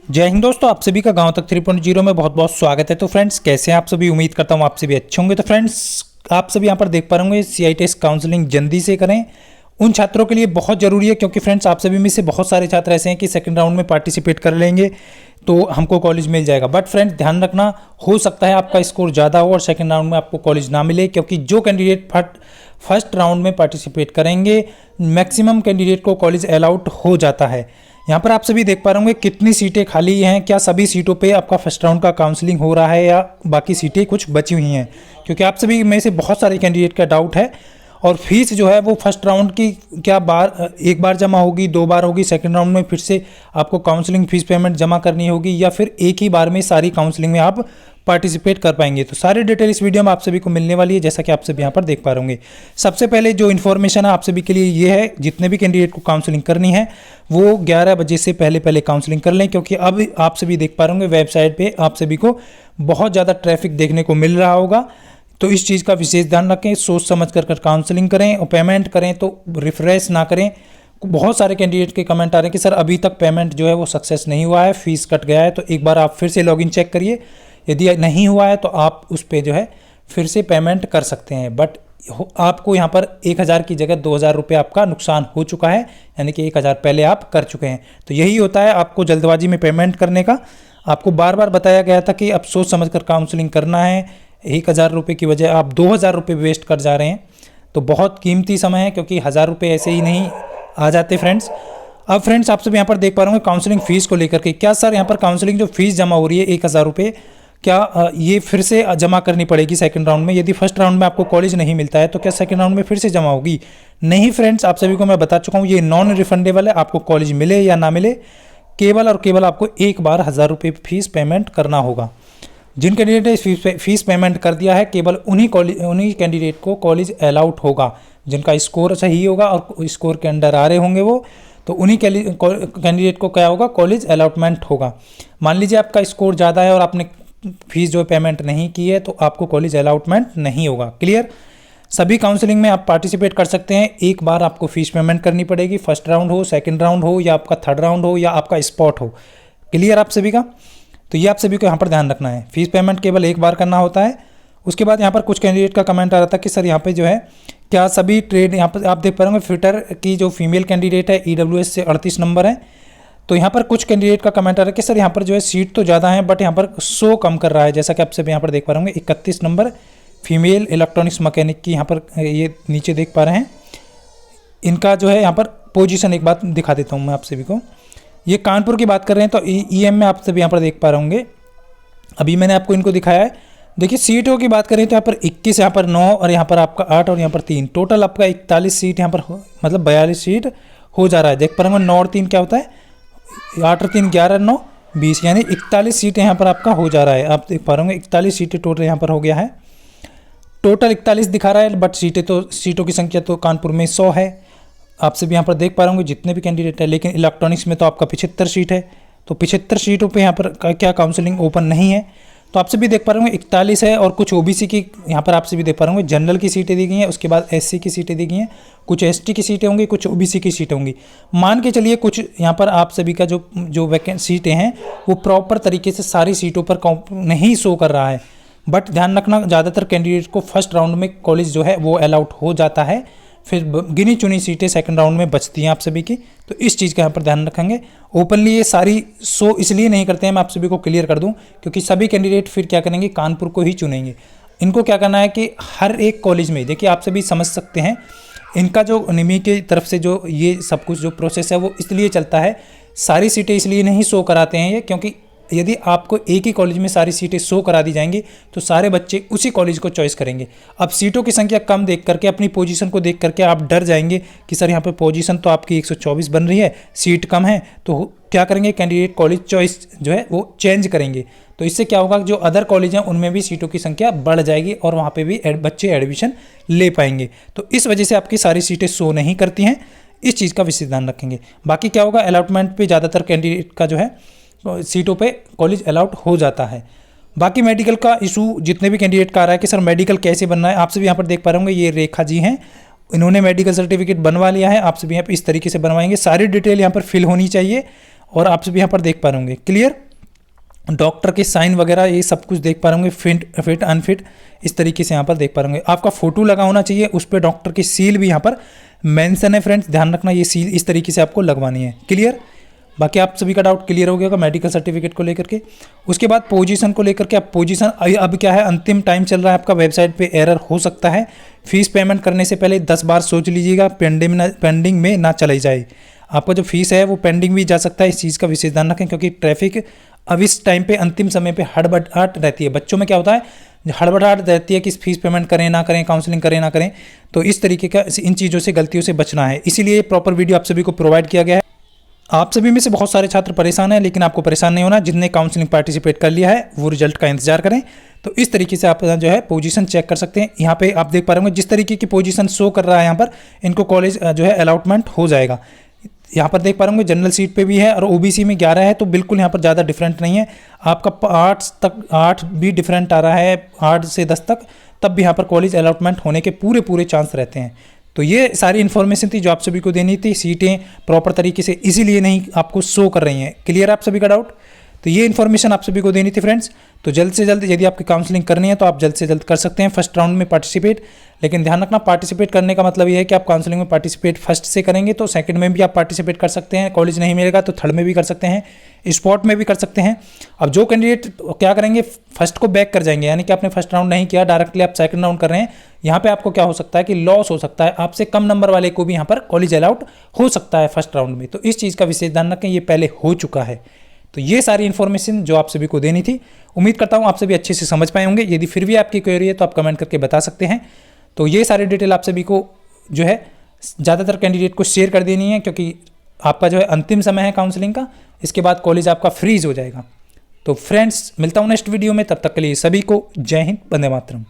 जय हिंद दोस्तों, आप सभी का गांव तक 3.0 में बहुत बहुत स्वागत है। तो फ्रेंड्स, कैसे हैं आप सभी? उम्मीद करता हूं आप सभी अच्छे होंगे। तो फ्रेंड्स, आप सभी यहां पर देख पा रहे होंगे CITES काउंसलिंग जल्दी से करें। उन छात्रों के लिए बहुत ज़रूरी है, क्योंकि फ्रेंड्स आप सभी में से बहुत सारे छात्र ऐसे हैं कि सेकंड राउंड में पार्टिसिपेट कर लेंगे तो हमको कॉलेज मिल जाएगा। बट फ्रेंड्स, ध्यान रखना, हो सकता है आपका स्कोर ज़्यादा हो और सेकंड राउंड में आपको कॉलेज ना मिले, क्योंकि जो कैंडिडेट फर्स्ट राउंड में पार्टिसिपेट करेंगे मैक्सिमम कैंडिडेट को कॉलेज अलाउड हो जाता है। यहाँ पर आप सभी देख पा रहे होंगे कितनी सीटें खाली हैं। क्या सभी सीटों पे आपका फर्स्ट राउंड का काउंसलिंग हो रहा है या बाकी सीटें कुछ बची हुई हैं? क्योंकि आप सभी में से बहुत सारे कैंडिडेट का डाउट है। और फीस जो है वो फर्स्ट राउंड की क्या एक बार जमा होगी, 2 बार होगी, सेकंड राउंड में फिर से आपको काउंसलिंग फीस पेमेंट जमा करनी होगी, या फिर एक ही बार में सारी काउंसलिंग में आप पार्टिसिपेट कर पाएंगे? तो सारी डिटेल इस वीडियो में आप सभी को मिलने वाली है, जैसा कि आप सभी यहाँ पर देख पा रहे होंगे। सबसे पहले जो इन्फॉर्मेशन है आप सभी के लिए ये है, जितने भी कैंडिडेट को काउंसलिंग करनी है वो 11 बजे से पहले काउंसलिंग कर लें, क्योंकि अब आप सभी देख पा रहे होंगे वेबसाइट पे आप सभी को बहुत ज़्यादा ट्रैफिक देखने को मिल रहा होगा। तो इस चीज़ का विशेष ध्यान रखें, सोच समझ कर काउंसलिंग करें और पेमेंट करें तो रिफ्रेश ना करें। बहुत सारे कैंडिडेट के कमेंट आ रहे हैं कि सर अभी तक पेमेंट जो है वो सक्सेस नहीं हुआ है, फीस कट गया है। तो एक बार आप फिर से लॉगिन चेक करिए, यदि नहीं हुआ है तो आप उस पर जो है फिर से पेमेंट कर सकते हैं। बट आपको यहाँ पर 1000 की जगह 2000 रुपये आपका नुकसान हो चुका है, यानी कि 1000 पहले आप कर चुके हैं। तो यही होता है आपको जल्दबाजी में पेमेंट करने का। आपको बार बार बताया गया था कि अब सोच समझ कर काउंसलिंग करना है। 1000 रुपये की वजह आप 2000 रुपये वेस्ट कर जा रहे हैं। तो बहुत कीमती समय है, क्योंकि 1000 रुपये ऐसे ही नहीं आ जाते फ्रेंड्स। अब फ्रेंड्स, आप सब यहाँ पर देख पा रहे होंगे काउंसलिंग फ़ीस को लेकर के, क्या सर यहाँ पर काउंसलिंग जो फीस जमा हो रही है 1000 रुपये, क्या ये फिर से जमा करनी पड़ेगी सेकंड राउंड में? यदि फर्स्ट राउंड में आपको कॉलेज नहीं मिलता है तो क्या सेकंड राउंड में फिर से जमा होगी? नहीं फ्रेंड्स, आप सभी को मैं बता चुका हूँ, ये नॉन रिफंडेबल है। आपको कॉलेज मिले या ना मिले, केवल और केवल आपको एक बार 1000 रुपये फीस पेमेंट करना होगा। जिन कैंडिडेट ने फीस पेमेंट कर दिया है, केवल उन्हीं कैंडिडेट को कॉलेज अलाउड होगा, जिनका स्कोर सही होगा और स्कोर के अंडर आ रहे होंगे वो, तो उन्हीं कैंडिडेट को क्या होगा, कॉलेज अलाटमेंट होगा। मान लीजिए आपका स्कोर ज़्यादा है और आपने फीस जो पेमेंट नहीं की है, तो आपको कॉलेज अलाटमेंट नहीं होगा। क्लियर? सभी काउंसलिंग में आप पार्टिसिपेट कर सकते हैं। एक बार आपको फीस पेमेंट करनी पड़ेगी, फर्स्ट राउंड हो, सेकंड राउंड हो, या आपका थर्ड राउंड हो, या आपका स्पॉट हो। क्लियर आप सभी का? तो ये आप सभी को यहाँ पर ध्यान रखना है, फीस पेमेंट केवल एक बार करना होता है। उसके बाद यहाँ पर कुछ कैंडिडेट का कमेंट आ रहा था कि सर यहाँ पे जो है क्या सभी ट्रेड, यहाँ पर आप देख पा रहे होंगे फिटर की जो फीमेल कैंडिडेट है EWS से 38 नंबर है। तो यहाँ पर कुछ कैंडिडेट का कमेंट आ रहा है कि सर यहाँ पर जो है सीट तो ज़्यादा है, बट यहाँ पर 100 कम कर रहा है। जैसा कि आप सब यहाँ पर देख पा रहे होंगे 31 नंबर फीमेल इलेक्ट्रॉनिक्स मैकेनिक की यहाँ पर ये नीचे देख पा रहे हैं। इनका जो है यहाँ पर पोजीशन एक बात दिखा देता हूँ मैं आप सभी को। ये कानपुर की बात कर रहे हैं, तो EM में आप सभी यहाँ पर देख पा रहे होंगे, अभी मैंने आपको इनको दिखाया है। देखिए सीटों की बात करें तो यहाँ पर 21, यहाँ पर 9 और यहाँ पर आपका 8 और यहाँ पर 3, टोटल आपका 41 सीट यहाँ पर मतलब 42 सीट हो जा रहा है। देख पा रहे होंगे 9 और 3 क्या होता है, 8 और 3 11, 9 20, यानी 41 सीटें यहाँ पर आपका हो जा रहा है। आप देख पा रहे होंगे 41 सीटें टोटल यहाँ पर हो गया है। टोटल 41 दिखा रहा है, बट सीटों की संख्या तो कानपुर में 100 है। आप सभी यहाँ पर देख पा रहे होंगे जितने भी कैंडिडेट है, लेकिन इलेक्ट्रॉनिक्स में तो आपका 75 सीट है। तो 75 सीटों पे यहाँ पर क्या काउंसलिंग ओपन नहीं है। तो आप सभी देख पा रहे होंगे 41 है, और कुछ OBC की यहाँ पर आप सभी देख पा रहे होंगे जनरल की सीटें दी गई हैं, उसके बाद SC की सीटें दी गई हैं, कुछ ST की सीटें होंगी, कुछ OBC की सीटें होंगी। मान के चलिए कुछ यहाँ पर आप सभी का जो वैकेंट सीटें हैं वो प्रॉपर तरीके से सारी सीटों पर नहीं शो कर रहा है। बट ध्यान रखना, ज़्यादातर कैंडिडेट को फर्स्ट राउंड में कॉलेज जो है वो अलाउड हो जाता है, फिर गिनी चुनी सीटें सेकंड राउंड में बचती हैं आप सभी की। तो इस चीज़ का यहाँ पर ध्यान रखेंगे। ओपनली ये सारी शो इसलिए नहीं करते हैं, मैं आप सभी को क्लियर कर दूं, क्योंकि सभी कैंडिडेट फिर क्या करेंगे, कानपुर को ही चुनेंगे। इनको क्या करना है कि हर एक कॉलेज में, देखिए आप सभी समझ सकते हैं, इनका जो निमी की तरफ से जो ये सब कुछ जो प्रोसेस है वो इसलिए चलता है, सारी सीटें इसलिए नहीं शो कराते हैं ये, क्योंकि यदि आपको एक ही कॉलेज में सारी सीटें शो करा दी जाएंगी तो सारे बच्चे उसी कॉलेज को चॉइस करेंगे। अब सीटों की संख्या कम देख करके, अपनी पोजीशन को देख करके आप डर जाएंगे कि सर यहाँ पर पोजीशन तो आपकी 124 बन रही है, सीट कम है, तो क्या करेंगे, कैंडिडेट कॉलेज चॉइस जो है वो चेंज करेंगे। तो इससे क्या होगा, जो अदर कॉलेज हैं उनमें भी सीटों की संख्या बढ़ जाएगी और वहाँ पर भी बच्चे एडमिशन ले पाएंगे। तो इस वजह से आपकी सारी सीटें शो नहीं करती हैं, इस चीज़ का विशेष ध्यान रखेंगे। बाकी क्या होगा, अलॉटमेंट पर ज़्यादातर कैंडिडेट का जो है सीटों पे कॉलेज अलाउड हो जाता है। बाकी मेडिकल का इशू जितने भी कैंडिडेट का आ रहा है कि सर मेडिकल कैसे बनना है, आप सभी यहाँ पर देख पा रहे होंगे, ये रेखा जी हैं, इन्होंने मेडिकल सर्टिफिकेट बनवा लिया है। आप सभी यहाँ पर इस तरीके से बनवाएंगे, सारी डिटेल यहाँ पर फिल होनी चाहिए और आप सभी यहाँ पर देख पा रहे होंगे। क्लियर, डॉक्टर के साइन वगैरह ये सब कुछ देख पा रहे होंगे, फिट अनफिट इस तरीके से यहाँ पर देख पा रहे होंगे। आपका फोटो लगा होना चाहिए, उस पर डॉक्टर की सील भी यहाँ पर मेंशन है फ्रेंड्स, ध्यान रखना ये सील इस तरीके से आपको लगवानी है। क्लियर, बाकी आप सभी का डाउट क्लियर हो गया होगा मेडिकल सर्टिफिकेट को लेकर के। उसके बाद पोजीशन को लेकर के, आप पोजीशन अब क्या है, अंतिम टाइम चल रहा है आपका, वेबसाइट पे एरर हो सकता है। फीस पेमेंट करने से पहले 10 बार सोच लीजिएगा, पेंडिंग में ना चली जाए। आपका जो फीस है वो पेंडिंग भी जा सकता है, इस चीज़ का विशेष ध्यान रखें, क्योंकि ट्रैफिक अब इस टाइम पे अंतिम समय पे हड़बड़ाहट रहती है। बच्चों में क्या होता है, हड़बड़ाहट रहती है कि फीस पेमेंट करें ना करें, काउंसलिंग करें ना करें। तो इस तरीके का इन चीज़ों से, गलतियों से बचना है, इसीलिए प्रॉपर वीडियो आप सभी को प्रोवाइड किया गया है। आप सभी में से बहुत सारे छात्र परेशान हैं, लेकिन आपको परेशान नहीं होना। जिनने काउंसलिंग पार्टिसिपेट कर लिया है वो रिजल्ट का इंतजार करें। तो इस तरीके से आप जो है पोजीशन चेक कर सकते हैं। यहाँ पे आप देख पा रहे होंगे जिस तरीके की पोजीशन शो कर रहा है यहाँ पर, इनको कॉलेज जो है अलॉटमेंट हो जाएगा। यहाँ पर देख पा रहे होंगे जनरल सीट पे भी है और ओबीसी में 11 है, तो बिल्कुल यहाँ पर ज़्यादा डिफरेंट नहीं है। आपका 8 भी डिफरेंट आ रहा है, 8 से 10 तक, तब भी यहाँ पर कॉलेज अलॉटमेंट होने के पूरे चांस रहते हैं। तो ये सारी इन्फॉर्मेशन थी जो आप सभी को देनी थी। सीटें प्रॉपर तरीके से इसीलिए नहीं आपको शो कर रही हैं। क्लियर आप सभी का डाउट? तो ये इन्फॉर्मेशन आप सभी को देनी थी फ्रेंड्स। तो जल्द से जल्द यदि आपकी काउंसलिंग करनी है तो आप जल्द से जल्द कर सकते हैं फर्स्ट राउंड में पार्टिसिपेट। लेकिन ध्यान रखना, पार्टिसिपेट करने का मतलब ये है कि आप काउंसलिंग में पार्टिसिपेट फर्स्ट से करेंगे तो सेकंड में भी आप पार्टिसिपेट कर सकते हैं। कॉलेज नहीं मिलेगा तो थर्ड में भी कर सकते हैं, स्पॉट में भी कर सकते हैं। अब जो कैंडिडेट क्या करेंगे, फर्स्ट को बैक कर जाएंगे, यानी कि आपने फर्स्ट राउंड नहीं किया, डायरेक्टली आप सेकंड राउंड कर रहे हैं। यहाँ पे आपको क्या हो सकता है कि लॉस हो सकता है, आपसे कम नंबर वाले को भी यहाँ पर कॉलेज अलाउड हो सकता है फर्स्ट राउंड में। तो इस चीज़ का विशेष ध्यान रखें, ये पहले हो चुका है। तो ये सारी इन्फॉर्मेशन जो आप सभी को देनी थी, उम्मीद करता हूँ आप सभी अच्छे से समझ पाए होंगे। यदि फिर भी आपकी क्वेरी है तो आप कमेंट करके बता सकते हैं। तो ये सारी डिटेल आप सभी को जो है ज़्यादातर कैंडिडेट को शेयर कर देनी है, क्योंकि आपका जो है अंतिम समय है काउंसलिंग का, इसके बाद कॉलेज आपका फ्रीज हो जाएगा। तो फ्रेंड्स, मिलता हूँ नेक्स्ट वीडियो में, तब तक के लिए सभी को जय हिंद, वंदे मातरम।